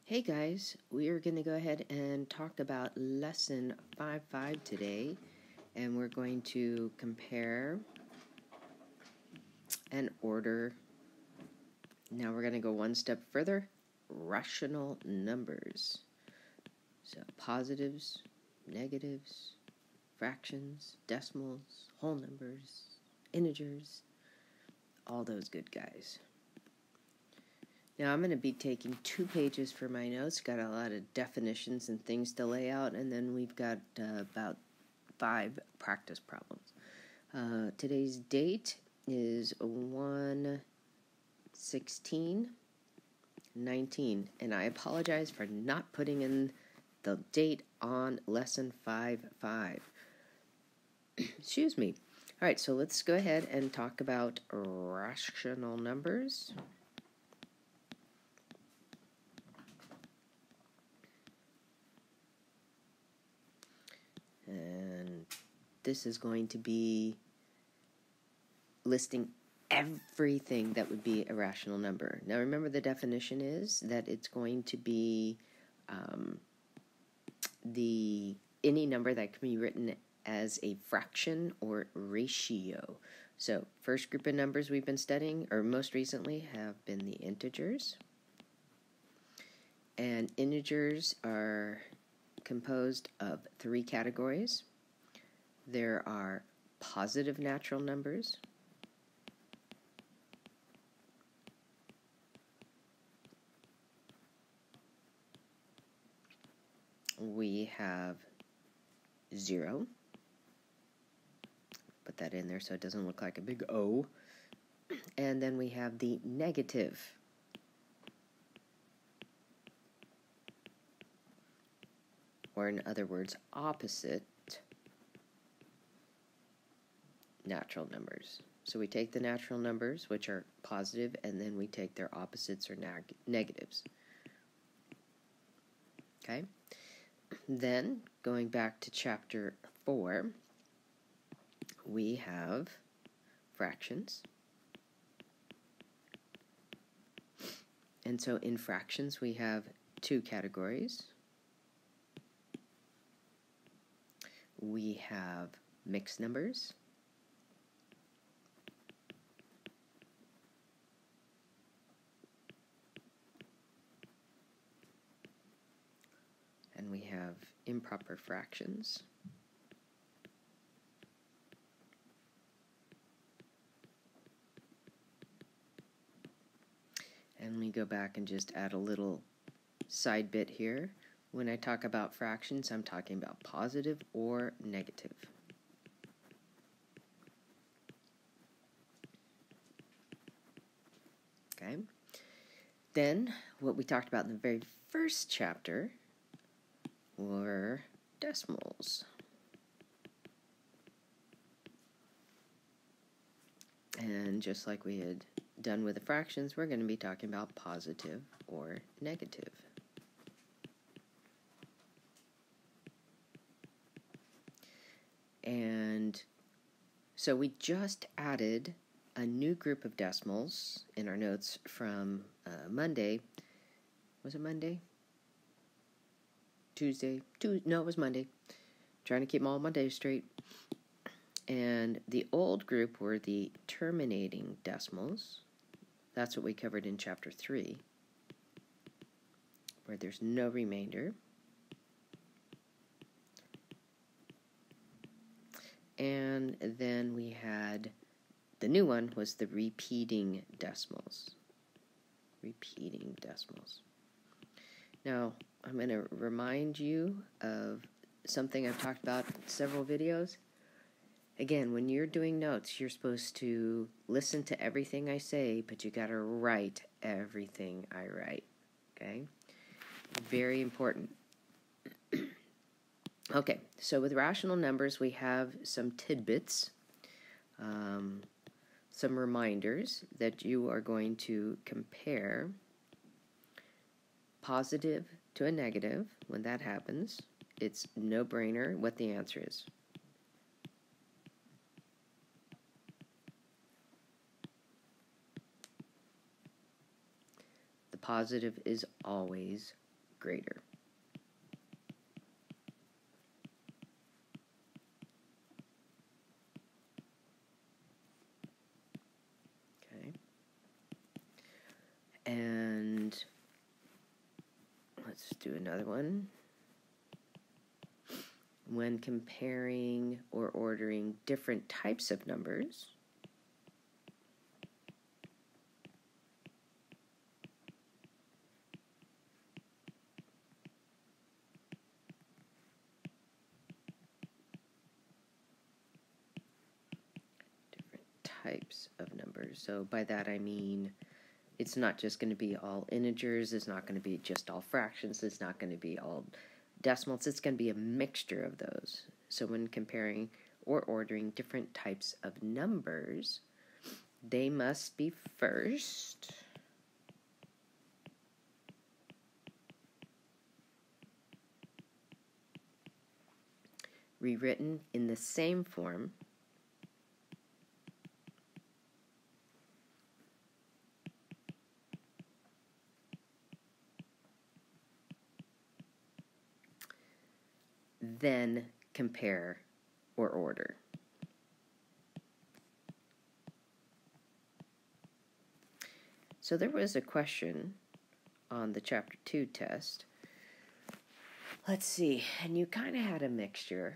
Hey guys, we are going to go ahead and talk about lesson 5-5 today, and we're going to compare and order. Now we're going to go one step further, rational numbers. So positives, negatives, fractions, decimals, whole numbers, integers, all those good guys. Now I'm going to be taking 2 pages for my notes. Got a lot of definitions and things to lay out, and then we've got about 5 practice problems. Today's date is 1/16/19, and I apologize for not putting in the date on lesson 5-5. Excuse me. All right, so let's go ahead and talk about rational numbers. And this is going to be listing everything that would be a rational number. Now remember, the definition is that it's going to be any number that can be written as a fraction or ratio. So first group of numbers we've been studying, or most recently, have been the integers. And integers are composed of 3 categories. There are positive natural numbers, we have 0, put that in there so it doesn't look like a big O, and then we have the negative. Or in other words, opposite natural numbers. So we take the natural numbers, which are positive, and then we take their opposites or negatives. Okay? Then, going back to chapter 4, we have fractions. And so in fractions, we have 2 categories. We have mixed numbers, and we have improper fractions. And we go back and just add a little side bit here. When I talk about fractions, I'm talking about positive or negative. Okay? Then, what we talked about in the very first chapter were decimals. And just like we had done with the fractions, we're going to be talking about positive or negative. And so we just added a new group of decimals in our notes from Monday. Was it Monday? Tuesday? No, it was Monday. Trying to keep all my days straight. And the old group were the terminating decimals. That's what we covered in chapter 3, where there's no remainder. And then we had, the new one was the repeating decimals. Repeating decimals. Now, I'm going to remind you of something I've talked about in several videos. Again, when you're doing notes, you're supposed to listen to everything I say, but you got to write everything I write. Okay? Very important. Okay, so with rational numbers, we have some tidbits, some reminders that you are going to compare positive to a negative. When that happens, it's no-brainer what the answer is. The positive is always greater. Okay. And let's do another one. When comparing or ordering different types of numbers, types of numbers. So by that I mean it's not just going to be all integers, it's not going to be just all fractions, it's not going to be all decimals, it's going to be a mixture of those. So when comparing or ordering different types of numbers, they must be first rewritten in the same form then compare or order. So there was a question on the Chapter 2 test. Let's see, and you kind of had a mixture.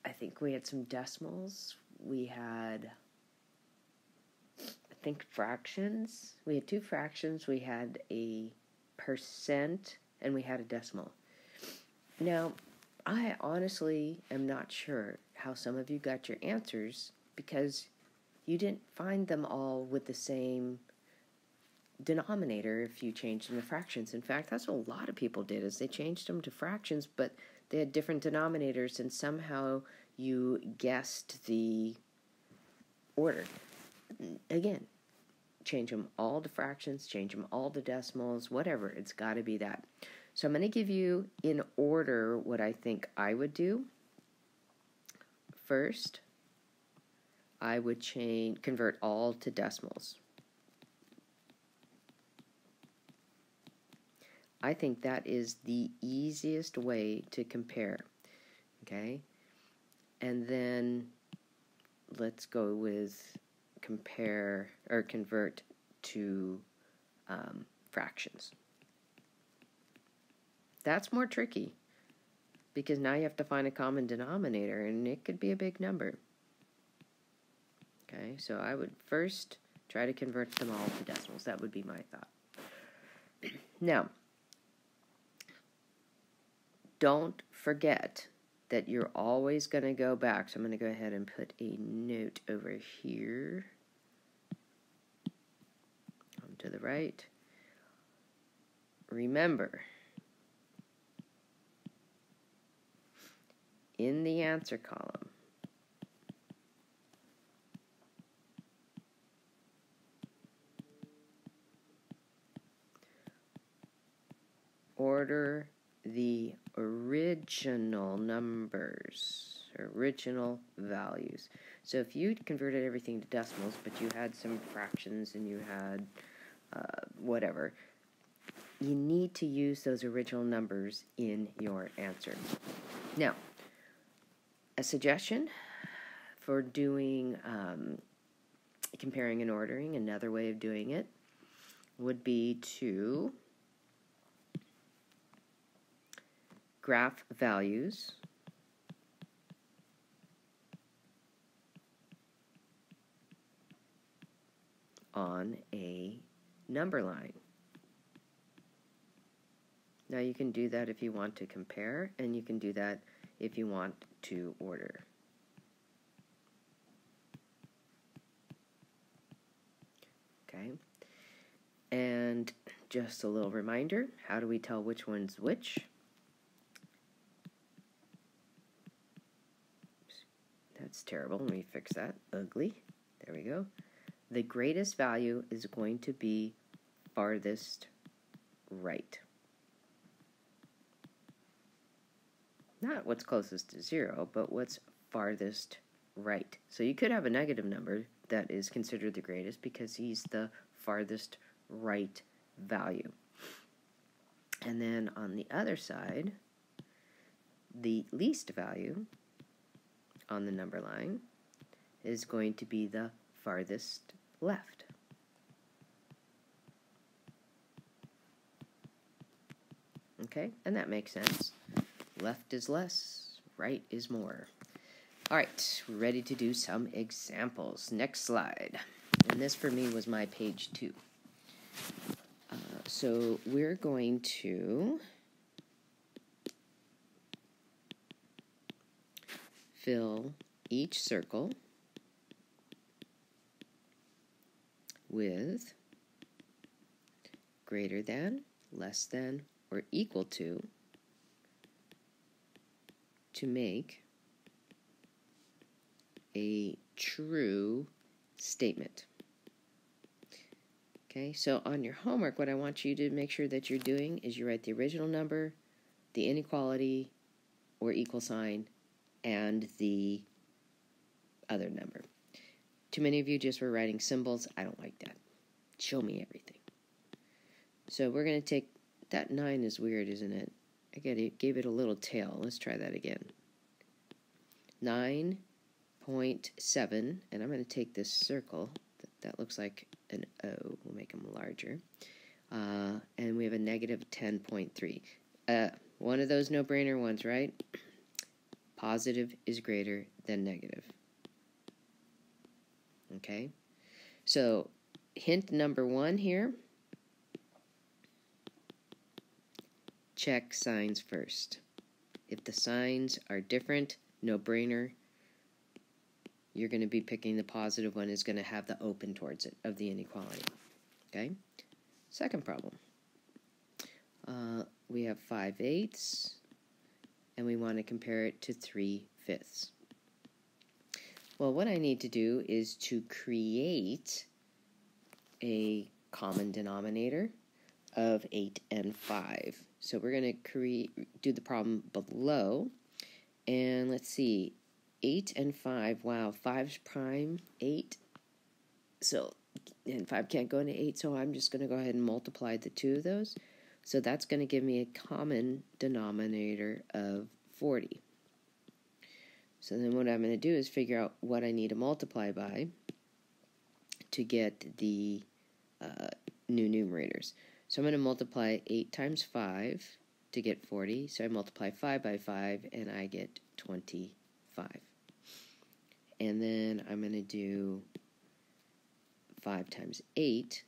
I think we had some decimals. We had, I think, fractions. We had 2 fractions. We had a percent, and we had a decimal. Now, I honestly am not sure how some of you got your answers because you didn't find them all with the same denominator if you changed them to fractions. In fact, that's what a lot of people did, is they changed them to fractions, but they had different denominators, and somehow you guessed the order. Again, change them all to fractions, change them all to decimals, whatever. It's got to be that. So I'm going to give you in order what I think I would do. First, I would convert all to decimals. I think that is the easiest way to compare. Okay? And then let's go with compare or convert to fractions. That's more tricky because now you have to find a common denominator, and it could be a big number. Okay, so I would first try to convert them all to decimals. That would be my thought. Now, don't forget that you're always going to go back. So I'm going to go ahead and put a note over here to the right. Remember, in the answer column, order the original numbers, original values. So if you converted everything to decimals, but you had some fractions and you had whatever, you need to use those original numbers in your answer. Now, a suggestion for doing comparing and ordering, another way of doing it would be to graph values on a number line. Now you can do that if you want to compare, and you can do that if you want to order. Okay, and just a little reminder, how do we tell which one's which? That's terrible. Let me fix that. Ugly. There we go. The greatest value is going to be farthest right. Not what's closest to 0, but what's farthest right. So you could have a negative number that is considered the greatest because he's the farthest right value. And then on the other side, the least value on the number line is going to be the farthest left. Okay, and that makes sense. Left is less, right is more. All right, we're ready to do some examples. Next slide. And this for me was my page 2. So we're going to fill each circle with greater than, less than, or equal to make a true statement. Okay, so on your homework, what I want you to make sure that you're doing is you write the original number, the inequality or equal sign, and the other number. Too many of you just were writing symbols. I don't like that. Show me everything. So we're going to take, that 9 is weird, isn't it? I gave it a little tail. Let's try that again. 9.7, and I'm going to take this circle. That looks like an O. We'll make them larger. And we have a negative 10.3. One of those no-brainer ones, right? Positive is greater than negative. Okay? So, hint number 1 here. Check signs first. If the signs are different, no-brainer, you're going to be picking the positive one is going to have the open towards it of the inequality. Okay? Second problem. We have 5/8, and we want to compare it to 3/5. Well, what I need to do is to create a common denominator of 8 and 5. So we're going to do the problem below, and let's see, 8 and 5, wow, 5's prime, 8, so, and 5 can't go into 8, so I'm just going to go ahead and multiply the two of those. So that's going to give me a common denominator of 40. So then what I'm going to do is figure out what I need to multiply by to get the new numerators. So I'm going to multiply 8 times 5 to get 40. So I multiply 5 by 5, and I get 25. And then I'm going to do 5 times 8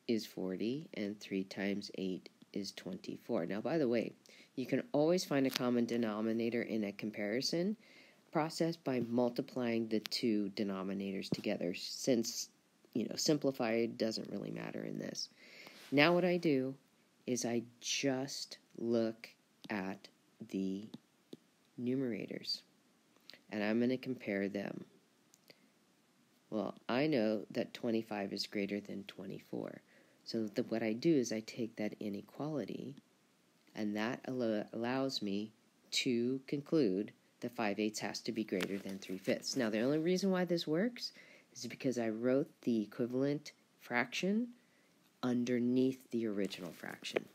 is 40, and 3 times 8 is 24. Now, by the way, you can always find a common denominator in a comparison process by multiplying the two denominators together, since, simplified doesn't really matter in this. Now what I do is I just look at the numerators, and I'm going to compare them. Well, I know that 25 is greater than 24. So what I do is I take that inequality, and that allows me to conclude that 5/8 has to be greater than 3/5. Now, the only reason why this works is because I wrote the equivalent fraction underneath the original fraction.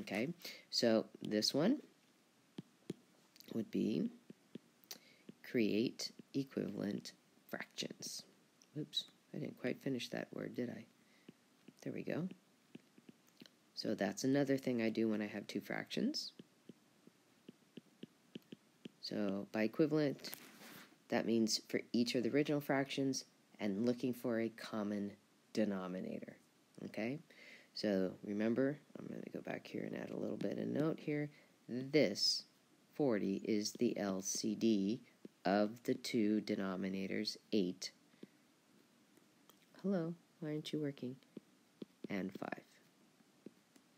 Okay, so this one would be create equivalent fractions. Oops, I didn't quite finish that word, did I? There we go. So that's another thing I do when I have two fractions. So by equivalent, that means for each of the original fractions and looking for a common denominator. Okay? So remember, I'm going to go back here and add a little bit of note here. This 40 is the LCD of the two denominators, 8. Hello, why aren't you working? And 5.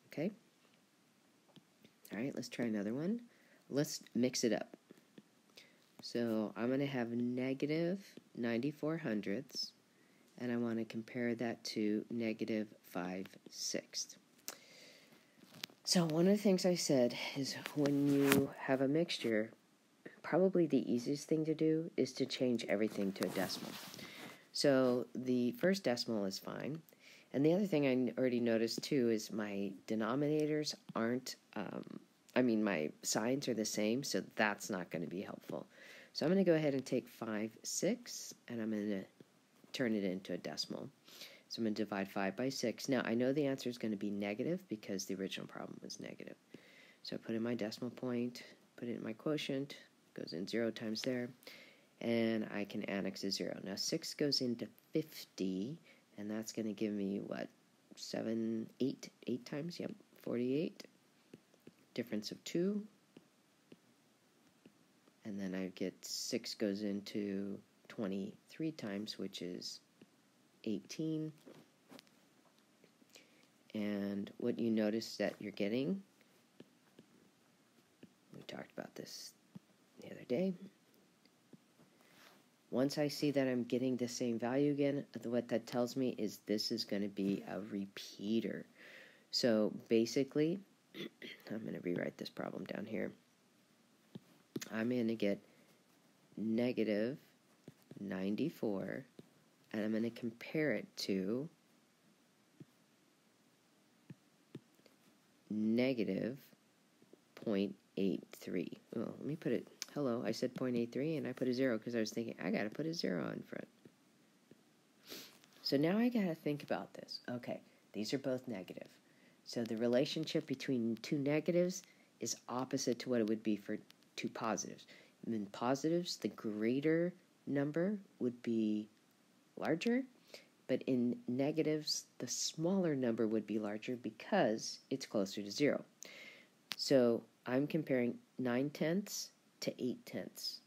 Okay? All right, let's try another one. Let's mix it up. So I'm going to have negative 94/100ths, and I want to compare that to negative 5/6. So one of the things I said is when you have a mixture, probably the easiest thing to do is to change everything to a decimal. So the first decimal is fine, And the other thing I already noticed too is my denominators aren't, my signs are the same, so that's not going to be helpful. So I'm going to go ahead and take 5, 6, and I'm going to turn it into a decimal. So I'm going to divide 5 by 6. Now, I know the answer is going to be negative because the original problem was negative. So I put in my decimal point, put it in my quotient, goes in 0 times there, and I can annex a 0. Now, 6 goes into 50, and that's going to give me, what, 8 times? Yep, 48. Difference of 2. And then I get 6 goes into 23 times, which is 18. And what you notice that you're getting, we talked about this the other day. Once I see that I'm getting the same value again, what that tells me is this is going to be a repeater. So basically, I'm going to rewrite this problem down here. I'm going to get negative 94, and I'm going to compare it to negative 0.83. Oh, let me put it, hello, I said 0.83, and I put a 0 because I was thinking, I got to put a 0 in front. So now I got to think about this. Okay, these are both negative. So the relationship between two negatives is opposite to what it would be for two positives. In positives, the greater number would be larger, but in negatives, the smaller number would be larger because it's closer to 0. So I'm comparing 9/10 to 8/10.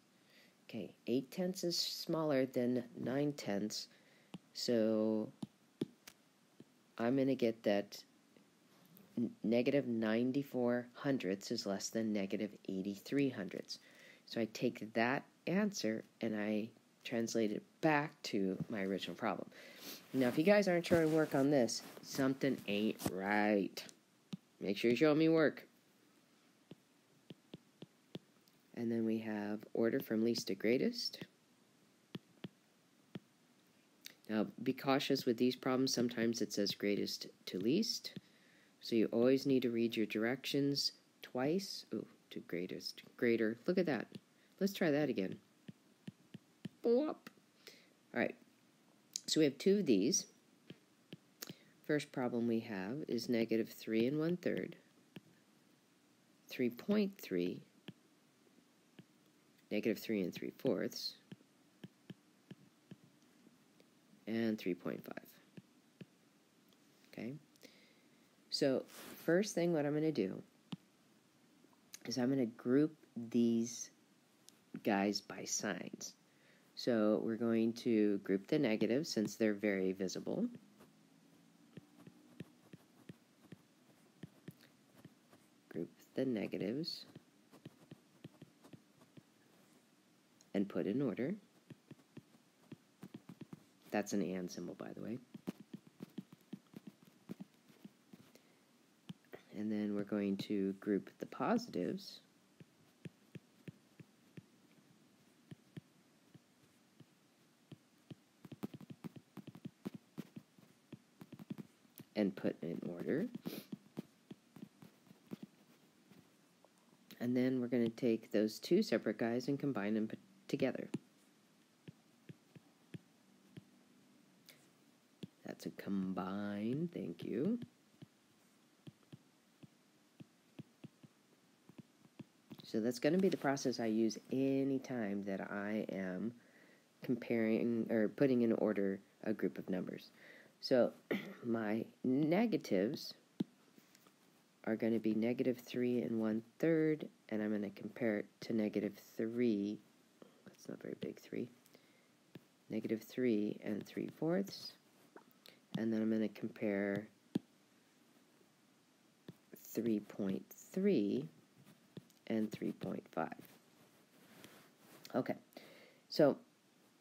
Okay, 8/10 is smaller than 9/10, so I'm going to get that negative 94 hundredths is less than negative 83 hundredths. So I take that answer and I translate it back to my original problem. Now, if you guys aren't showing work on this, something ain't right. Make sure you show me work. And then we have order from least to greatest. Now, be cautious with these problems. Sometimes it says greatest to least. So you always need to read your directions twice. Oh, to greatest, greater. Look at that. Let's try that again. Boop. All right. So we have two of these. First problem we have is negative 3 1/3, 3.3, negative 3 3/4, and 3.5. Okay? So first thing what I'm going to do is I'm going to group these guys by signs. So we're going to group the negatives since they're very visible. Group the negatives and put in order. That's an and symbol, by the way. And then we're going to group the positives and put in order. And then we're going to take those two separate guys and combine them together. That's a combine, thank you. So that's going to be the process I use anytime that I am comparing or putting in order a group of numbers. So my negatives are going to be negative 3 1/3, and I'm going to compare it to negative 3. That's not very big, 3. Negative 3 3/4, and then I'm going to compare 3.3 and 3.5. Okay, so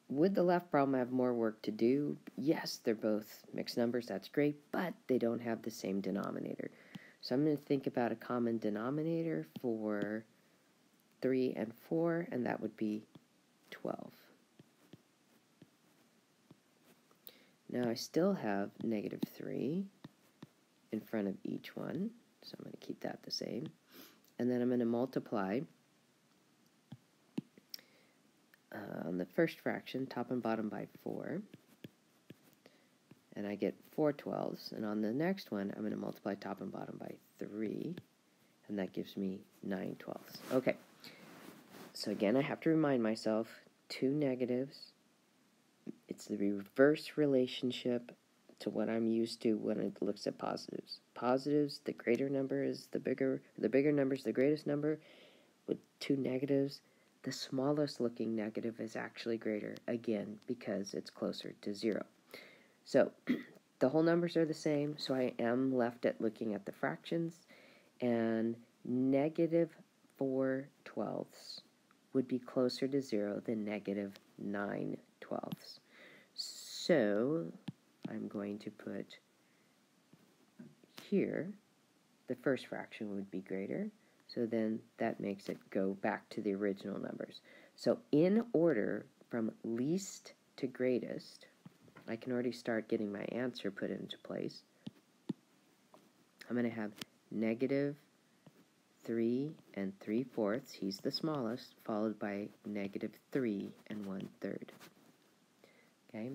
with the left problem, I have more work to do. Yes, they're both mixed numbers, that's great, but they don't have the same denominator. So I'm going to think about a common denominator for 3 and 4, and that would be 12. Now I still have negative 3 in front of each one, so I'm going to keep that the same. And then I'm going to multiply on the first fraction, top and bottom, by 4. And I get 4 twelfths. And on the next one, I'm going to multiply top and bottom by 3. And that gives me 9 twelfths. Okay. So again, I have to remind myself, two negatives. It's the reverse relationship to what I'm used to when it looks at positives. Positives, the greater number is the bigger number is the greatest number. With two negatives, the smallest looking negative is actually greater, again, because it's closer to 0. So the whole numbers are the same, so I am left at looking at the fractions, and negative 4 twelfths would be closer to 0 than negative 9 twelfths. So I'm going to put here, the first fraction would be greater, so then that makes it go back to the original numbers. So in order from least to greatest, I can already start getting my answer put into place. I'm going to have negative 3 and 3/4, he's the smallest, followed by negative 3 and 1/3. Okay?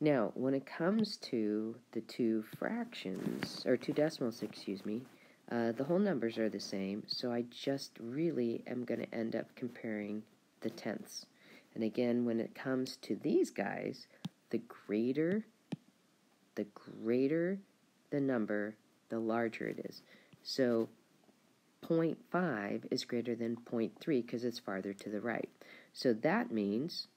Now, when it comes to the two fractions, or two decimals, excuse me, the whole numbers are the same, so I just really am going to end up comparing the tenths. And again, when it comes to these guys, the greater the number, the larger it is. So 0.5 is greater than 0.3 because it's farther to the right. So that means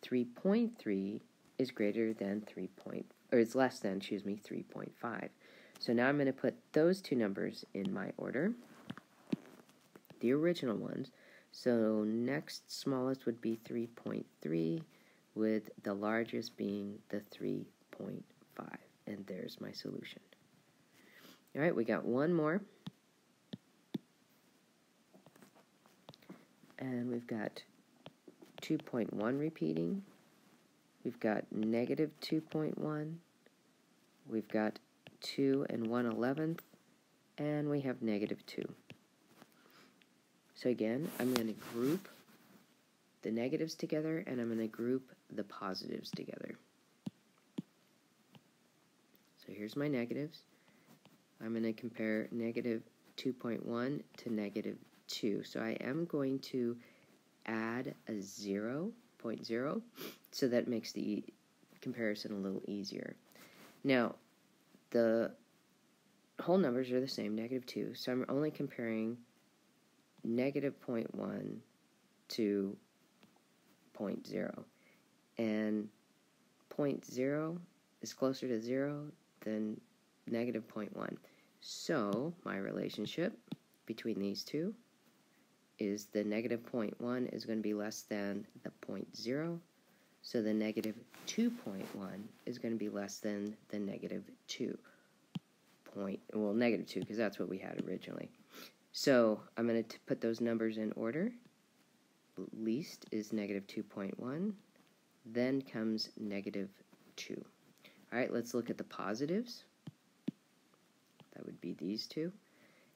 3.3 is greater than is less than, 3.5. So now I'm going to put those two numbers in my order, the original ones. So next smallest would be 3.3, with the largest being the 3.5. And there's my solution. All right, we got one more. And we've got 2.1 repeating. We've got negative 2.1. We've got 2 and 1/11. And we have negative 2. So again, I'm going to group the negatives together, and I'm going to group the positives together. So here's my negatives. I'm going to compare negative 2.1 to negative 2. So I am going to add a 0.0, so that makes the comparison a little easier. Now, the whole numbers are the same, negative 2, so I'm only comparing negative 0.1 to 0.0. And 0.0 is closer to 0 than negative 0.1. So my relationship between these two is the negative 0.1 is going to be less than the 0.0. So the negative 2.1 is going to be less than the negative 2. Negative 2, because that's what we had originally. So I'm going to put those numbers in order. Least is negative 2.1. Then comes negative 2. All right, let's look at the positives. That would be these two.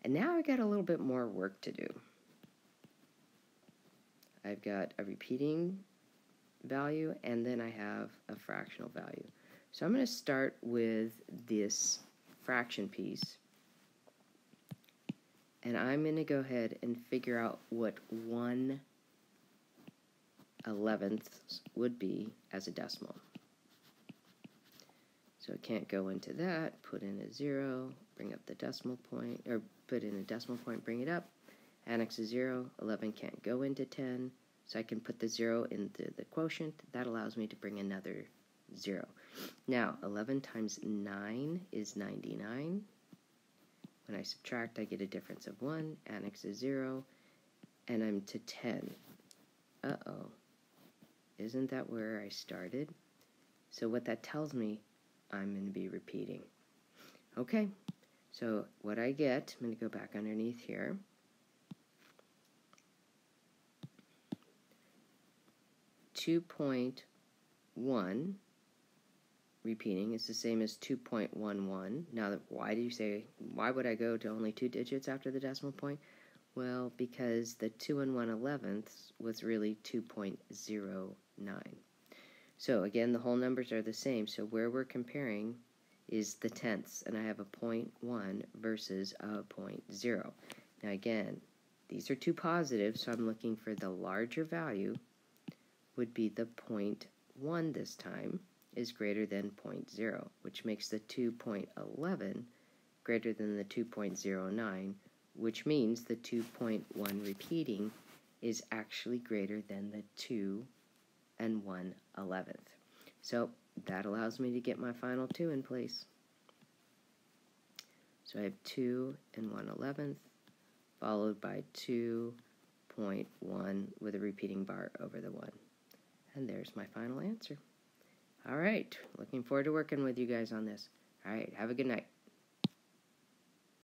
And now I got a little bit more work to do. I've got a repeating value, and then I have a fractional value. So I'm going to start with this fraction piece, and I'm going to go ahead and figure out what 1/11 would be as a decimal. So I can't go into that, put in a 0, bring up the decimal point, or put in a decimal point, bring it up, annex a 0, 11 can't go into 10, so I can put the 0 into the quotient. That allows me to bring another 0. Now, 11 times 9 is 99. When I subtract, I get a difference of 1, annex a 0, and I'm to 10. Uh-oh. Isn't that where I started? So what that tells me, I'm going to be repeating. Okay, so what I get, I'm going to go back underneath here. $2.1 repeating is the same as 2.11. Now, why would I go to only 2 digits after the decimal point? Well, because the 2 1/11 was really 2.09. So again, the whole numbers are the same. So where we're comparing is the tenths, and I have a 0.1 versus a 0.0. Now again, these are two positives, so I'm looking for the larger value would be the 0.1 this time is greater than 0.0, which makes the 2.11 greater than the 2.09, which means the 2.1 repeating is actually greater than the 2 1/11. So that allows me to get my final 2 in place. So I have 2 1/11 followed by 2.1 with a repeating bar over the 1. And there's my final answer. All right, looking forward to working with you guys on this. All right, have a good night.